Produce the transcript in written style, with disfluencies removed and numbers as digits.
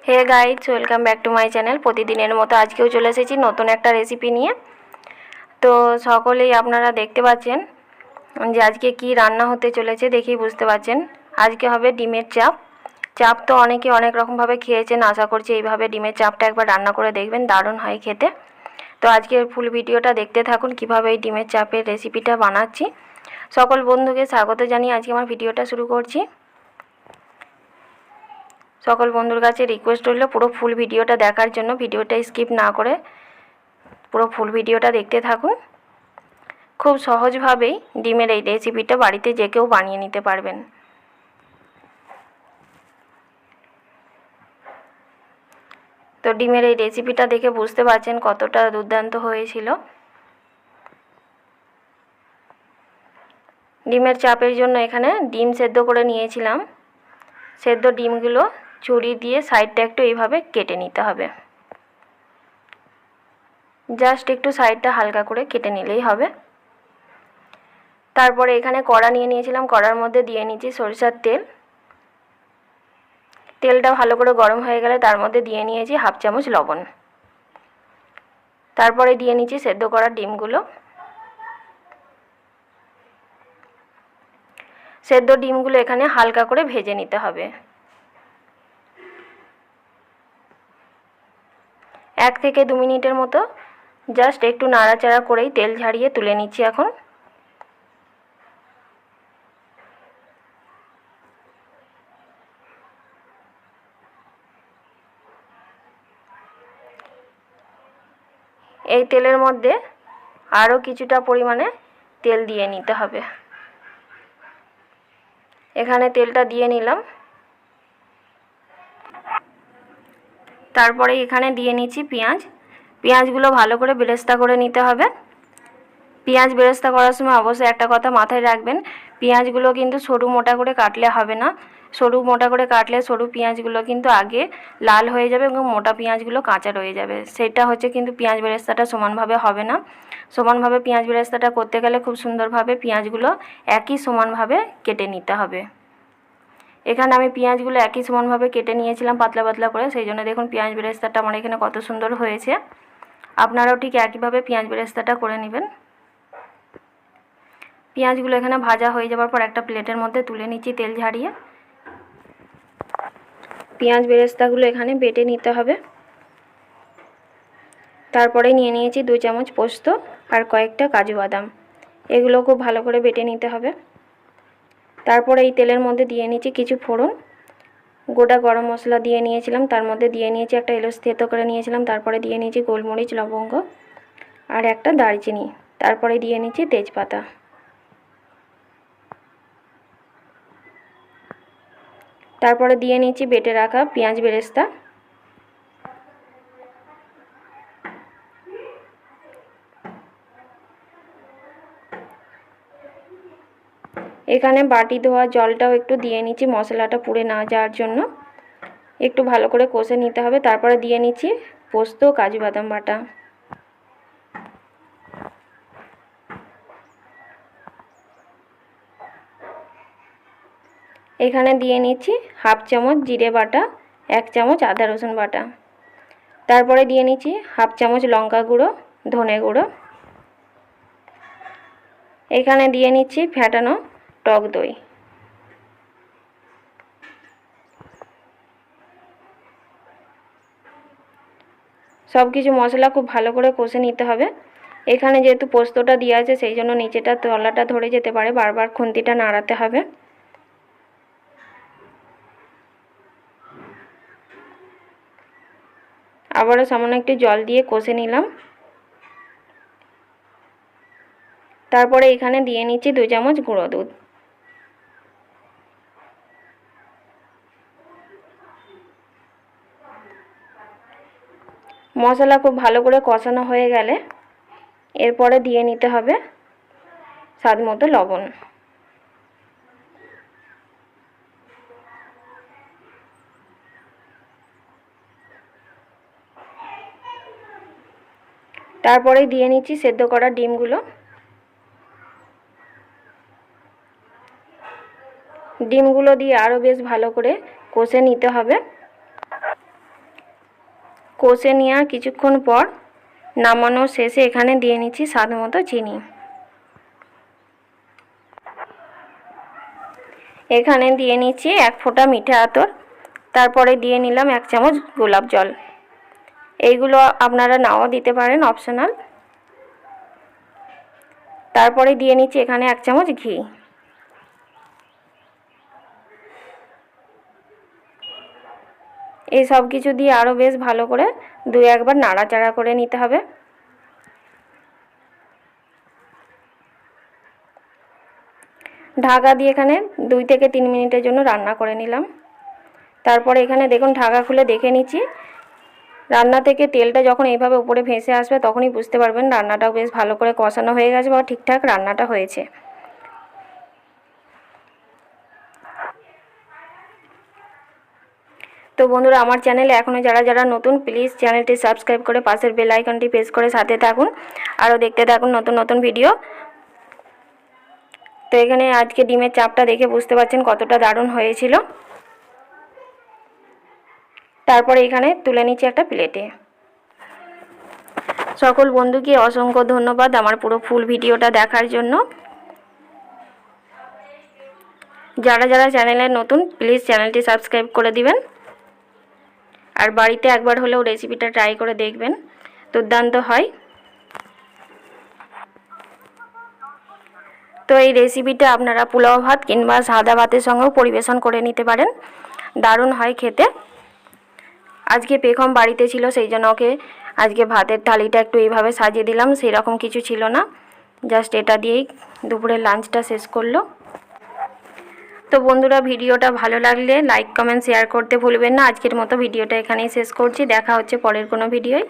Hey guys, welcome back to my channel. প্রতিদিনের মতো আজকেও চলে এসেছি নতুন একটা রেসিপি নিয়ে। তো সকলেই আপনারা দেখতে পাচ্ছেন যে আজকে কি রান্না হতে চলেছে, দেখেই বুঝতে পারছেন। আজকে হবে ডিমের চাপ। চাপ তো অনেকে অনেক রকমভাবে খেয়েছেন, আশা করছি এইভাবে ডিমের চাপটা একবার রান্না করে দেখবেন, দারুণ হয় খেতে। তো আজকের ফুল ভিডিওটা দেখতে থাকুন কীভাবে এই ডিমের চাপের রেসিপিটা বানাচ্ছি। সকল বন্ধুকে স্বাগত জানিয়ে আজকে আমার ভিডিওটা শুরু করছি। সকল বন্ধুর কাছে রিকোয়েস্ট রইল পুরো ফুল ভিডিওটা দেখার জন্য, ভিডিওটা স্কিপ না করে পুরো ফুল ভিডিওটা দেখতে থাকুন। খুব সহজভাবেই ডিমের এই রেসিপিটা বাড়িতে যে কেউ বানিয়ে নিতে পারবেন। তো ডিমের এই রেসিপিটা দেখে বুঝতে পারছেন কতটা দুর্দান্ত হয়েছিল। ডিমের চাপের জন্য এখানে ডিম সেদ্ধ করে নিয়েছিলাম। সেদ্ধ ডিমগুলো ছুরি দিয়ে সাইডটা একটু এইভাবে কেটে নিতে হবে। জাস্ট একটু সাইডটা হালকা করে কেটে নিলেই হবে। তারপরে এখানে কড়া নিয়ে নিয়েছিলাম, কড়ার মধ্যে দিয়ে নিয়েছি সরিষার তেল। তেলটা ভালো করে গরম হয়ে গেলে তার মধ্যে দিয়ে নিয়েছি হাফ চামচ লবণ। তারপরে দিয়ে নিয়েছি সেদ্ধ করা ডিমগুলো। সেদ্ধ ডিমগুলো এখানে হালকা করে ভেজে নিতে হবে। 1 থেকে 2 মিনিটের মতো জাস্ট একটু নাড়াচাড়া করেই তেল ঝাড়িয়ে তুলে নিচ্ছি এখন। এই তেলের মধ্যে আরও কিছুটা পরিমাণে তেল দিয়ে নিতে হবে। এখানে তেলটা দিয়ে নিলাম। তারপরে এখানে দিয়ে নিচ্ছি পেঁয়াজ। পেঁয়াজগুলো ভালো করে বেরেস্তা করে নিতে হবে। পেঁয়াজ বেরেস্তা করার সময় অবশ্যই একটা কথা মাথায় রাখবেন, পেঁয়াজগুলো কিন্তু সরু মোটা করে কাটলে হবে না। সরু মোটা করে কাটলে সরু পেঁয়াজগুলো কিন্তু আগে লাল হয়ে যাবে এবং মোটা পেঁয়াজগুলো কাঁচা রয়ে যাবে। সেটা হচ্ছে কিন্তু পেঁয়াজ বেরেস্তাটা সমানভাবে হবে না। সমানভাবে পেঁয়াজ বেরেস্তাটা করতে গেলে খুব সুন্দরভাবে পেঁয়াজগুলো একই সমানভাবে কেটে নিতে হবে। এখানে আমি পেঁয়াজগুলো একই সমানভাবে কেটে নিয়েছিলাম পাতলা পাতলা করে, সেই জন্য দেখুন পেঁয়াজ বেরেস্তাটা আমার এখানে কত সুন্দর হয়েছে। আপনারাও ঠিক একইভাবে পেঁয়াজ বেরেস্তাটা করে নেবেন। পেঁয়াজগুলো এখানে ভাজা হয়ে যাওয়ার পর একটা প্লেটের মধ্যে তুলে নিচ্ছি তেল ঝাড়িয়ে। পেঁয়াজ বেরেস্তাগুলো এখানে বেটে নিতে হবে। তারপরে নিয়ে নিয়েছি 2 চামচ পোস্ত আর কয়েকটা কাজু বাদাম, এগুলো খুব ভালো করে বেটে নিতে হবে। তারপরে এই তেলের মধ্যে দিয়ে নিয়েছি কিছু ফোড়ন। গোটা গরম মশলা দিয়ে নিয়েছিলাম, তার মধ্যে দিয়ে নিয়েছি একটা এলাচ থেতো করে নিয়েছিলাম। তারপরে দিয়ে নিয়েছি গোলমরিচ, লবঙ্গ আর একটা দারচিনি। তারপরে দিয়ে নিয়েছি তেজপাতা। তারপরে দিয়ে নিচ্ছি বেটে রাখা পেঁয়াজ বেরেস্তা। এখানে বাটি ধোয়া জলটাও একটু দিয়ে নিচ্ছি মশলাটা পুড়ে না যাওয়ার জন্য। একটু ভালো করে কষে নিতে হবে। তারপরে দিয়ে নিচ্ছি পোস্ত কাজু বাদাম বাটা। এখানে দিয়ে নিচ্ছি হাফ চামচ জিরে বাটা, 1 চামচ আদা রসুন বাটা। তারপরে দিয়ে নিচ্ছি হাফ চামচ লঙ্কা গুঁড়ো, ধনে গুঁড়ো। এখানে দিয়ে নিচ্ছি ফ্যাটানো টক দই। সব কিছু মশলা খুব ভালো করে কষে নিতে হবে। এখানে যেহেতু পোস্তটা দেওয়া আছে সেই জন্য নিচেটা তলাটা ধরে যেতে পারে, বারবার খুন্তিটা নাড়াতে হবে। আবারও সামান্য একটু জল দিয়ে কষে নিলাম। তারপরে এখানে দিয়ে নিচ্ছি 2 চামচ গুঁড়ো দুধ। মশলা খুব ভালো করে কষানো হয়ে গেলে এরপরে দিয়ে নিতে হবে স্বাদ মতো লবণ। তারপরে দিয়ে নিচ্ছি সেদ্ধ করা ডিমগুলো। ডিমগুলো দিয়ে আরও বেশ ভালো করে কষে নিতে হবে। কষে নেওয়ার কিছুক্ষণ পর নামানোর শেষে এখানে দিয়ে নিচ্ছি স্বাদ মতো চিনি। এখানে দিয়ে নিচ্ছি 1 ফোঁটা মিঠা আতর, তারপরে দিয়ে নিলাম 1 চামচ গোলাপ জল। এইগুলো আপনারা নাও দিতে পারেন, অপশনাল। তারপরে দিয়ে নিচ্ছি এখানে 1 চামচ ঘি। এই সব কিছু দিয়ে আরও বেশ ভালো করে 2-1 বার নাড়াচাড়া করে নিতে হবে। ঢাকা দিয়ে এখানে 2 থেকে 3 মিনিটের জন্য রান্না করে নিলাম। তারপরে এখানে দেখুন ঢাকা খুলে দেখে নিচ্ছি। রান্না থেকে তেলটা যখন এইভাবে উপরে ভেসে আসবে তখনই বুঝতে পারবেন রান্নাটাও বেশ ভালো করে কষানো হয়ে গেছে বা ঠিকঠাক রান্নাটা হয়েছে। তো বন্ধুরা, আমার চ্যানেলে এখনও যারা নতুন, প্লিজ চ্যানেলটি সাবস্ক্রাইব করে পাশের বেল আইকনটি প্রেস করে সাথে থাকুন, আরও দেখতে থাকুন নতুন নতুন ভিডিও। তো এখানে আজকে ডিমের চাপটা দেখে বুঝতে পারছেন কতটা দারুণ হয়েছিল। তারপরে এখানে তুলে নিচ্ছি একটা প্লেটে। সকল বন্ধুকে অসংখ্য ধন্যবাদ আমার পুরো ফুল ভিডিওটা দেখার জন্য। যারা চ্যানেলে নতুন, প্লিজ চ্যানেলটি সাবস্ক্রাইব করে দিবেন, আর বাড়িতে একবার হলেও রেসিপিটা ট্রাই করে দেখবেন, দুর্দান্ত হয়। তো এই রেসিপিটা আপনারা পোলাও ভাত কিংবা সাদা ভাতের সঙ্গেও পরিবেশন করে নিতে পারেন, দারুণ হয় খেতে। আজকে পেখম বাড়িতে ছিল, সেই জন্য ওকে আজকে ভাতের থালিটা একটু এইভাবে সাজিয়ে দিলাম, সেই রকম কিছু ছিল না, জাস্ট এটা দিয়েই দুপুরের লাঞ্চটা শেষ করলো। তো বন্ধুরা, ভিডিওটা ভালো লাগলে লাইক কমেন্ট শেয়ার করতে ভুলবেন না। আজকের মতো ভিডিওটা এখানেই শেষ করছি, দেখা হচ্ছে পরের কোনো ভিডিওয়।